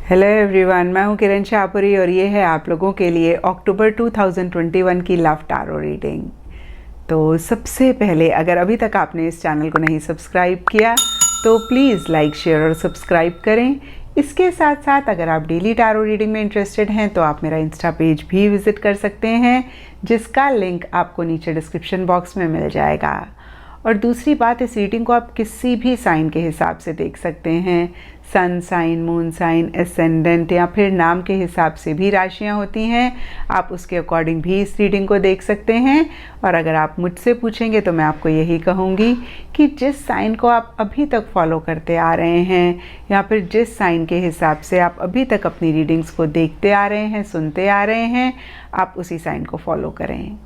Hello everyone, मैं हूं किरण शाहपुरी और ये है आप लोगों के लिए अक्टूबर 2021 की लव टैरो रीडिंग। तो सबसे पहले अगर अभी तक आपने इस चैनल को नहीं सब्सक्राइब किया तो प्लीज़ लाइक, शेयर और सब्सक्राइब करें। इसके साथ साथ अगर आप डेली टैरो रीडिंग में इंटरेस्टेड हैं तो आप मेरा इंस्टा पेज भी विज़िट कर सकते हैं, जिसका लिंक आपको नीचे डिस्क्रिप्शन बॉक्स में मिल जाएगा। और दूसरी बात, इस रीडिंग को आप किसी भी साइन के हिसाब से देख सकते हैं। Sun sign, moon sign, ascendant या फिर नाम के हिसाब से भी राशियां होती हैं, आप उसके अकॉर्डिंग भी इस रीडिंग को देख सकते हैं। और अगर आप मुझसे पूछेंगे तो मैं आपको यही कहूँगी कि जिस साइन को आप अभी तक फॉलो करते आ रहे हैं या फिर जिस साइन के हिसाब से आप अभी तक अपनी रीडिंग्स को देखते आ रहे हैं, सुनते आ रहे हैं, आप उसी साइन को फॉलो करें।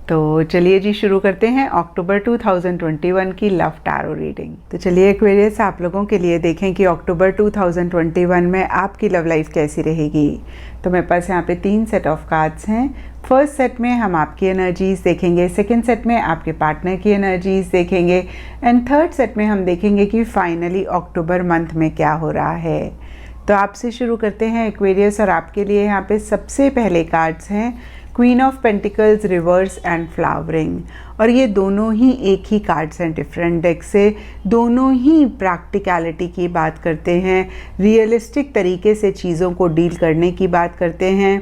तो चलिए जी, शुरू करते हैं अक्टूबर 2021 की लव टैरो रीडिंग। तो चलिए एक्वेरियस, आप लोगों के लिए देखें कि अक्टूबर 2021 में आपकी लव लाइफ कैसी रहेगी। तो मेरे पास यहाँ पे 3 सेट ऑफ कार्ड्स हैं। फर्स्ट सेट में हम आपकी एनर्जीज़ देखेंगे, सेकंड सेट में आपके पार्टनर की एनर्जीज़ देखेंगे एंड थर्ड सेट में हम देखेंगे कि फाइनली अक्टूबर मंथ में क्या हो रहा है। तो आपसे शुरू करते हैं एक्वेरियस, और आपके लिए यहाँ पे सबसे पहले कार्ड्स हैं queen of pentacles, reverse and flowering. और ये दोनों ही एक ही कार्ड्स हैं डिफरेंट डेक से। दोनों ही प्रैक्टिकलिटी की बात करते हैं, रियलिस्टिक तरीके से चीज़ों को डील करने की बात करते हैं,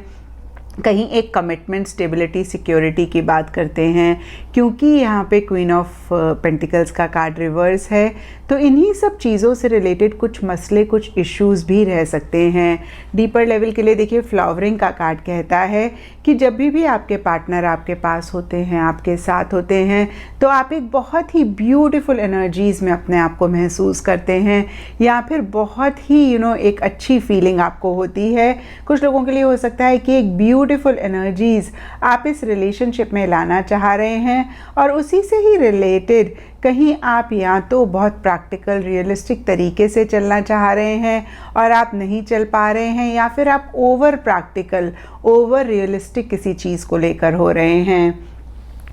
कहीं एक कमिटमेंट, स्टेबिलिटी, सिक्योरिटी की बात करते हैं। क्योंकि यहाँ पे क्वीन ऑफ पेंटिकल्स का कार्ड रिवर्स है तो इन्हीं सब चीज़ों से रिलेटेड कुछ मसले, कुछ इश्यूज़ भी रह सकते हैं। डीपर लेवल के लिए देखिए, फ्लावरिंग का कार्ड कहता है कि जब भी आपके पार्टनर आपके पास होते हैं, आपके साथ होते हैं, तो आप एक बहुत ही ब्यूटीफुल एनर्जीज़ में अपने आप को महसूस करते हैं या फिर बहुत ही एक अच्छी फीलिंग आपको होती है। कुछ लोगों के लिए हो सकता है कि एक ब्यूटीफुल एनर्जीज़ आप इस रिलेशनशिप में लाना चाह रहे हैं और उसी से ही रिलेटेड कहीं आप या तो बहुत प्रैक्टिकल, रियलिस्टिक तरीके से चलना चाह रहे हैं और आप नहीं चल पा रहे हैं, या फिर आप ओवर प्रैक्टिकल, ओवर रियलिस्टिक किसी चीज़ को लेकर हो रहे हैं।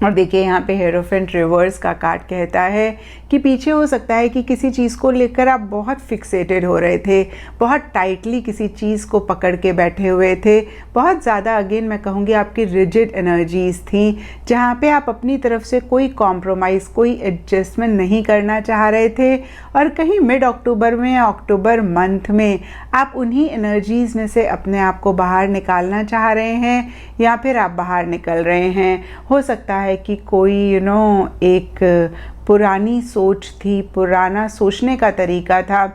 और देखिए यहाँ पे हेरोफेंट रिवर्स का कार्ड कहता है कि पीछे हो सकता है कि किसी चीज़ को लेकर आप बहुत फिक्सेटेड हो रहे थे, बहुत टाइटली किसी चीज़ को पकड़ के बैठे हुए थे, बहुत ज़्यादा, अगेन मैं कहूँगी आपकी रिजिड एनर्जीज़ थी, जहाँ पे आप अपनी तरफ से कोई कॉम्प्रोमाइज़, कोई एडजस्टमेंट नहीं करना चाह रहे थे। और कहीं मिड अक्टूबर में या अक्टूबर मंथ में आप उन्हीं एनर्जीज़ में से अपने आप को बाहर निकालना चाह रहे हैं या फिर आप बाहर निकल रहे हैं। हो सकता है कि कोई एक पुरानी सोच थी, पुराना सोचने का तरीका था,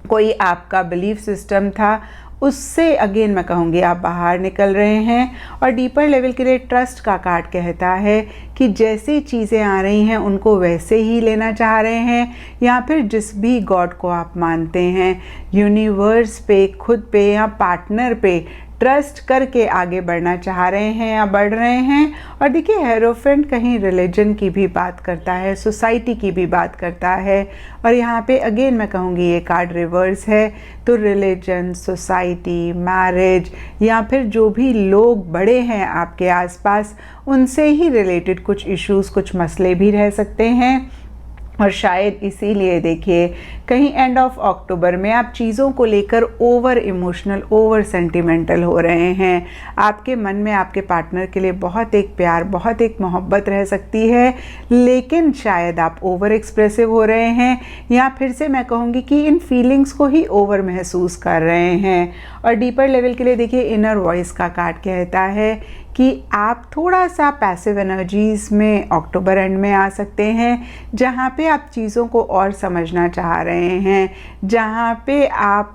कोई आपका बिलीफ सिस्टम था, उससे अगेन मैं कहूँगी आप बाहर निकल रहे हैं। और डीपर लेवल के लिए ट्रस्ट का कार्ड कहता है कि जैसी चीज़ें आ रही हैं उनको वैसे ही लेना चाह रहे हैं, या फिर जिस भी गॉड को आप मानते हैं, यूनिवर्स पे, खुद पे या पार्टनर पे ट्रस्ट करके आगे बढ़ना चाह रहे हैं या बढ़ रहे हैं। और देखिए हेरोफेंट कहीं रिलीजन की भी बात करता है, सोसाइटी की भी बात करता है, और यहाँ पे अगेन मैं कहूँगी ये कार्ड रिवर्स है। तो रिलीजन, सोसाइटी, मैरिज या फिर जो भी लोग बड़े हैं आपके आसपास, उनसे ही रिलेटेड कुछ इश्यूज़, कुछ मसले भी रह सकते हैं। और शायद इसीलिए देखिए कहीं एंड ऑफ अक्टूबर में आप चीज़ों को लेकर ओवर इमोशनल, ओवर सेंटिमेंटल हो रहे हैं। आपके मन में आपके पार्टनर के लिए बहुत एक प्यार, बहुत एक मोहब्बत रह सकती है, लेकिन शायद आप ओवर एक्सप्रेसिव हो रहे हैं, या फिर से मैं कहूँगी कि इन फीलिंग्स को ही ओवर महसूस कर रहे हैं। और डीपर लेवल के लिए देखिए इनर वॉइस का कार्ड कहता है कि आप थोड़ा सा पैसिव एनर्जीज़ में अक्टूबर एंड में आ सकते हैं, जहाँ पे आप चीज़ों को और समझना चाह रहे हैं, जहाँ पे आप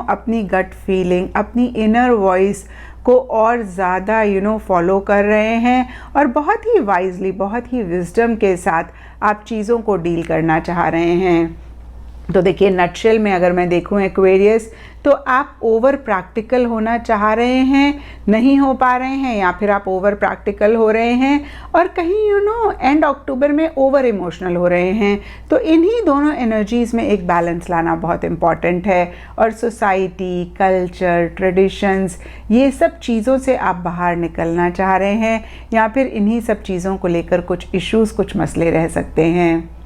अपनी गट फीलिंग, अपनी इनर वॉइस को और ज़्यादा फॉलो कर रहे हैं और बहुत ही वाइजली, बहुत ही विजडम के साथ आप चीज़ों को डील करना चाह रहे हैं। तो देखिए नटशेल में अगर मैं देखूं एक्वेरियस, तो आप ओवर प्रैक्टिकल होना चाह रहे हैं, नहीं हो पा रहे हैं, या फिर आप ओवर प्रैक्टिकल हो रहे हैं और कहीं एंड अक्टूबर में ओवर इमोशनल हो रहे हैं। तो इन्हीं दोनों एनर्जीज़ में एक बैलेंस लाना बहुत इम्पॉर्टेंट है। और सोसाइटी, कल्चर, ट्रेडिशंस, ये सब चीज़ों से आप बाहर निकलना चाह रहे हैं, या फिर इन्हीं सब चीज़ों को लेकर कुछ इश्यूज़, कुछ मसले रह सकते हैं।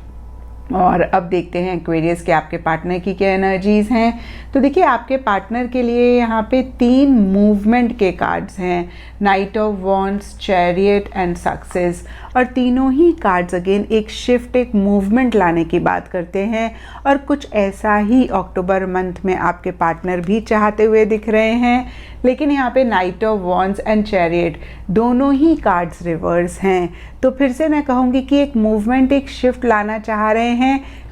और अब देखते हैं एक्वेरियस के आपके पार्टनर की क्या एनर्जीज़ हैं। तो देखिए आपके पार्टनर के लिए यहाँ पे 3 मूवमेंट के कार्ड्स हैं, night of wands, chariot and success. और तीनों ही कार्ड्स अगेन एक शिफ्ट, एक मूवमेंट लाने की बात करते हैं। और कुछ ऐसा ही अक्टूबर मंथ में आपके पार्टनर भी चाहते हुए दिख रहे हैं। लेकिन यहाँ पे night of wands and chariot दोनों ही कार्ड्स रिवर्स हैं। तो फिर से मैं कहूँगी कि एक मूवमेंट, एक शिफ्ट लाना चाह रहे हैं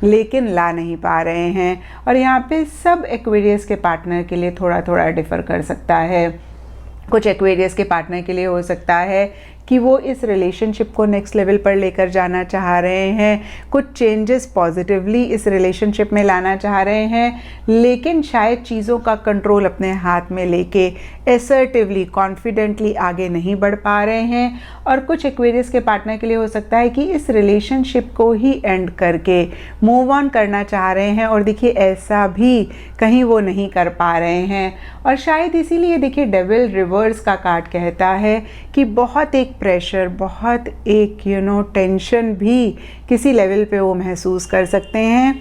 लेकिन ला नहीं पा रहे हैं। और यहाँ पे सब एक्वेरियस के पार्टनर के लिए थोड़ा थोड़ा डिफ़र कर सकता है। कुछ एक्वेरियस के पार्टनर के लिए हो सकता है कि वो इस रिलेशनशिप को नेक्स्ट लेवल पर लेकर जाना चाह रहे हैं, कुछ चेंजेस पॉजिटिवली इस रिलेशनशिप में लाना चाह रहे हैं, लेकिन शायद चीज़ों का कंट्रोल अपने हाथ में लेके एसर्टिवली, कॉन्फिडेंटली आगे नहीं बढ़ पा रहे हैं। और कुछ एक्वेरियस के पार्टनर के लिए हो सकता है कि इस रिलेशनशिप को ही एंड करके मूव ऑन करना चाह रहे हैं। और देखिए ऐसा भी कहीं वो नहीं कर पा रहे हैं। और शायद इसीलिए देखिए डेविल रिवर्स का कार्ड कहता है कि बहुत एक प्रेशर, बहुत एक टेंशन भी किसी लेवल पे वो महसूस कर सकते हैं।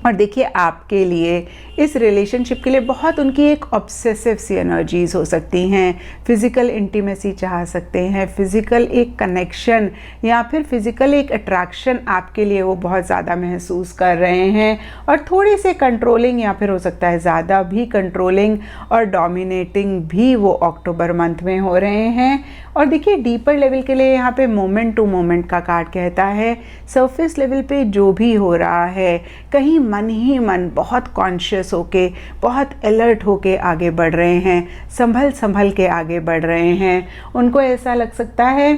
और देखिए आपके लिए इस रिलेशनशिप के लिए बहुत उनकी एक ऑब्सेसिव सी एनर्जीज़ हो सकती हैं। फिज़िकल इंटीमेसी चाह सकते हैं, फिज़िकल एक कनेक्शन या फिर फिज़िकल एक अट्रैक्शन आपके लिए वो बहुत ज़्यादा महसूस कर रहे हैं। और थोड़ी से कंट्रोलिंग या फिर हो सकता है ज़्यादा भी कंट्रोलिंग और डोमिनेटिंग भी वो अक्टूबर मंथ में हो रहे हैं। और देखिए डीपर लेवल के लिए यहाँ पे मोमेंट टू मोमेंट का कार्ड कहता है सरफेस लेवल पे जो भी हो रहा है, कहीं मन ही मन बहुत कॉन्शियस होके, बहुत अलर्ट होके आगे बढ़ रहे हैं, संभल संभल के आगे बढ़ रहे हैं। उनको ऐसा लग सकता है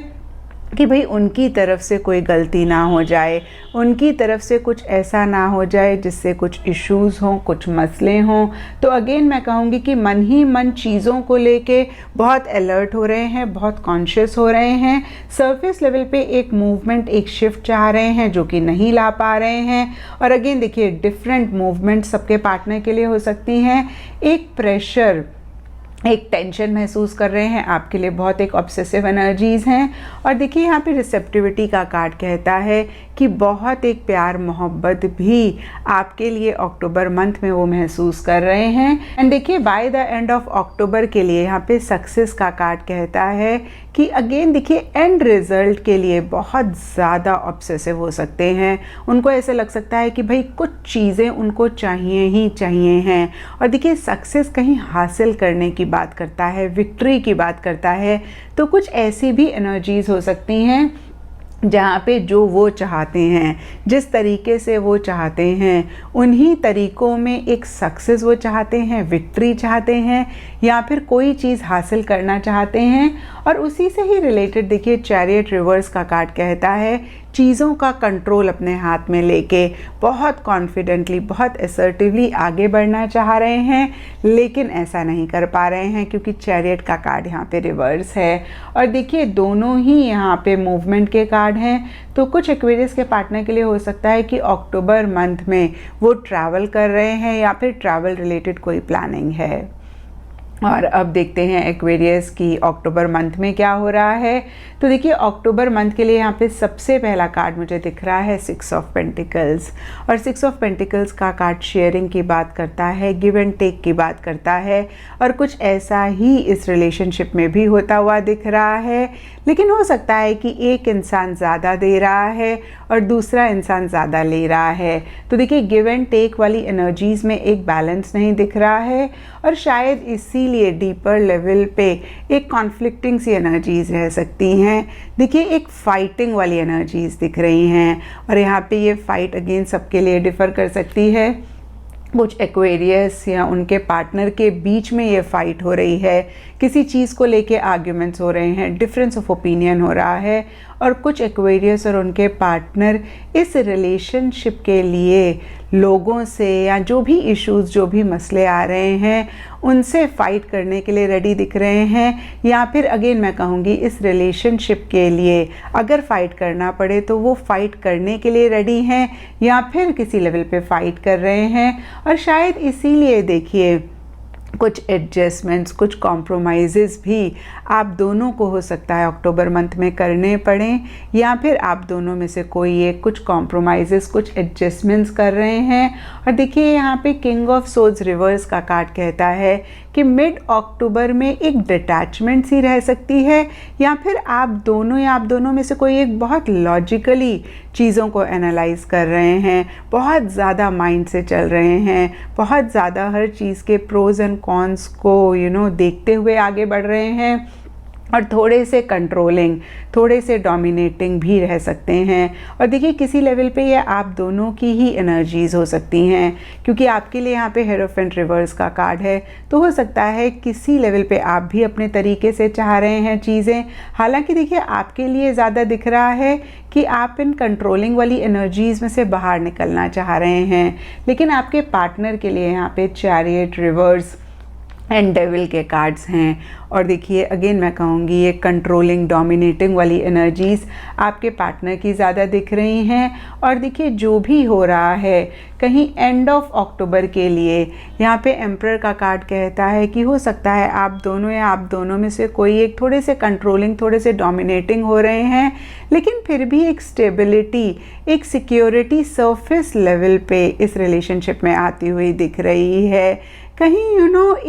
कि भाई उनकी तरफ से कोई गलती ना हो जाए, उनकी तरफ से कुछ ऐसा ना हो जाए जिससे कुछ इश्यूज़ हों, कुछ मसले हों। तो अगेन मैं कहूँगी कि मन ही मन चीज़ों को लेके बहुत अलर्ट हो रहे हैं, बहुत कॉन्शियस हो रहे हैं। सरफेस लेवल पे एक मूवमेंट, एक शिफ्ट चाह रहे हैं जो कि नहीं ला पा रहे हैं। और अगेन देखिए डिफरेंट मूवमेंट सबके पार्टनर के लिए हो सकती हैं। एक प्रेशर, एक टेंशन महसूस कर रहे हैं, आपके लिए बहुत एक ऑब्सेसिव एनर्जीज़ हैं। और देखिए यहाँ पे रिसेप्टिविटी का कार्ड कहता है कि बहुत एक प्यार मोहब्बत भी आपके लिए अक्टूबर मंथ में वो महसूस कर रहे हैं। एंड देखिए by the end of October के लिए यहाँ पे सक्सेस का कार्ड कहता है कि अगेन देखिए एंड रिजल्ट के लिए बहुत ज़्यादा ऑब्सेसिव हो सकते हैं। उनको ऐसे लग सकता है कि भाई कुछ चीज़ें उनको चाहिए ही चाहिए हैं। और देखिए सक्सेस कहीं हासिल करने की बात करता है, विक्ट्री की बात करता है। तो कुछ ऐसी भी एनर्जीज़ हो सकती हैं जहाँ पे जो वो चाहते हैं, जिस तरीके से वो चाहते हैं, उन्हीं तरीक़ों में एक सक्सेस वो चाहते हैं, विक्ट्री चाहते हैं या फिर कोई चीज़ हासिल करना चाहते हैं। और उसी से ही रिलेटेड देखिए चैरियट रिवर्स का कार्ड कहता है चीज़ों का कंट्रोल अपने हाथ में लेके बहुत कॉन्फिडेंटली, बहुत असर्टिवली आगे बढ़ना चाह रहे हैं, लेकिन ऐसा नहीं कर पा रहे हैं क्योंकि चैरियट का कार्ड यहाँ पे रिवर्स है। और देखिए दोनों ही यहाँ पे मूवमेंट के कार्ड हैं। तो कुछ एक्वेरियस के पार्टनर के लिए हो सकता है कि अक्टूबर मंथ में वो ट्रैवल कर रहे हैं या फिर ट्रैवल रिलेटेड कोई प्लानिंग है। और अब देखते हैं एक्वेरियस की अक्टूबर मंथ में क्या हो रहा है। तो देखिए अक्टूबर मंथ के लिए यहाँ पे सबसे पहला कार्ड मुझे दिख रहा है 6 ऑफ पेंटिकल्स। और 6 ऑफ पेंटिकल्स का कार्ड शेयरिंग की बात करता है, गिव एंड टेक की बात करता है। और कुछ ऐसा ही इस रिलेशनशिप में भी होता हुआ दिख रहा है। लेकिन हो सकता है कि एक इंसान ज़्यादा दे रहा है और दूसरा इंसान ज़्यादा ले रहा है। तो देखिए गिव एंड टेक वाली एनर्जीज़ में एक बैलेंस नहीं दिख रहा है। और शायद इसीलिए डीपर लेवल पे एक कॉन्फ्लिक्टिंग सी एनर्जीज़ रह सकती हैं। देखिए एक फाइटिंग वाली एनर्जीज़ दिख रही हैं। और यहाँ पे ये फाइट अगेन सबके लिए डिफ़र कर सकती है। कुछ एक्वेरियस या उनके पार्टनर के बीच में ये फाइट हो रही है, किसी चीज़ को लेके आर्ग्यूमेंट्स हो रहे हैं, डिफरेंस ऑफ ओपिनियन हो रहा है। और कुछ एक्वेरियस और उनके पार्टनर इस रिलेशनशिप के लिए लोगों से या जो भी इश्यूज़, जो भी मसले आ रहे हैं, उनसे फ़ाइट करने के लिए रेडी दिख रहे हैं। या फिर अगेन मैं कहूँगी इस रिलेशनशिप के लिए अगर फ़ाइट करना पड़े तो वो फ़ाइट करने के लिए रेडी हैं या फिर किसी लेवल पे फ़ाइट कर रहे हैं। और शायद इसीलिए देखिए कुछ एडजस्टमेंट्स, कुछ कॉम्प्रोमाइज़ेस भी आप दोनों को हो सकता है अक्टूबर मंथ में करने पड़ें, या फिर आप दोनों में से कोई एक कुछ कॉम्प्रोमाइज़ेस, कुछ एडजस्टमेंट्स कर रहे हैं। और देखिए यहाँ पे किंग ऑफ सोर्ड्स रिवर्स का कार्ड कहता है कि मिड अक्टूबर में एक डिटैचमेंट सी रह सकती है, या फिर आप दोनों में से कोई एक बहुत लॉजिकली चीज़ों को एनालाइज कर रहे हैं, बहुत ज़्यादा माइंड से चल रहे हैं, बहुत ज़्यादा हर चीज़ के प्रोज एंड कॉन्स को देखते हुए आगे बढ़ रहे हैं, और थोड़े से कंट्रोलिंग, थोड़े से डोमिनेटिंग भी रह सकते हैं। और देखिए किसी लेवल पे ये आप दोनों की ही एनर्जीज़ हो सकती हैं, क्योंकि आपके लिए यहाँ पे हेरोफेंट रिवर्स का कार्ड है, तो हो सकता है किसी लेवल पे आप भी अपने तरीके से चाह रहे हैं चीज़ें। हालांकि देखिए आपके लिए ज़्यादा दिख रहा है कि आप इन कंट्रोलिंग वाली एनर्जीज़ में से बाहर निकलना चाह रहे हैं, लेकिन आपके पार्टनर के लिए यहाँ पे चैरियट, रिवर्स एंड डेविल के कार्ड्स हैं। और देखिए अगेन मैं कहूँगी ये कंट्रोलिंग, डोमिनेटिंग वाली एनर्जीज़ आपके पार्टनर की ज़्यादा दिख रही हैं। और देखिए जो भी हो रहा है कहीं एंड ऑफ अक्टूबर के लिए यहाँ पे एम्परर का कार्ड कहता है कि हो सकता है आप दोनों या आप दोनों में से कोई एक थोड़े से कंट्रोलिंग, थोड़े से डोमिनेटिंग हो रहे हैं, लेकिन फिर भी एक स्टेबिलिटी, एक सिक्योरिटी सरफेस लेवल पे इस रिलेशनशिप में आती हुई दिख रही है। कहीं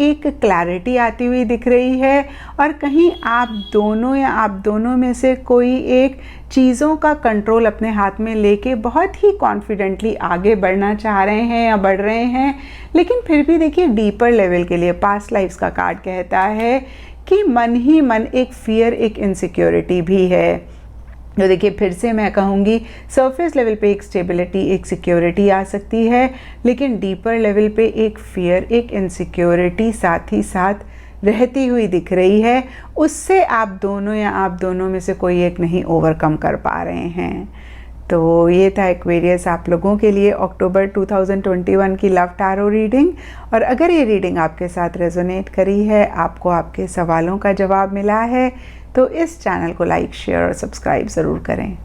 एक क्लैरिटी आती हुई दिख रही है, और कहीं आप दोनों या आप दोनों में से कोई एक चीज़ों का कंट्रोल अपने हाथ में लेके बहुत ही कॉन्फिडेंटली आगे बढ़ना चाह रहे हैं या बढ़ रहे हैं। लेकिन फिर भी देखिए डीपर लेवल के लिए पास्ट लाइफ्स का कार्ड कहता है कि मन ही मन एक फियर, एक इनसिक्योरिटी भी है। तो देखिए फिर से मैं कहूँगी सरफेस लेवल पे एक स्टेबिलिटी, एक सिक्योरिटी आ सकती है, लेकिन डीपर लेवल पे एक फियर, एक इनसिक्योरिटी साथ ही साथ रहती हुई दिख रही है। उससे आप दोनों या आप दोनों में से कोई एक नहीं ओवरकम कर पा रहे हैं। तो ये था एक्वेरियस आप लोगों के लिए अक्टूबर 2021 की लव टैरो रीडिंग। और अगर ये रीडिंग आपके साथ रेजोनेट करी है, आपको आपके सवालों का जवाब मिला है, तो इस चैनल को लाइक, शेयर और सब्सक्राइब ज़रूर करें।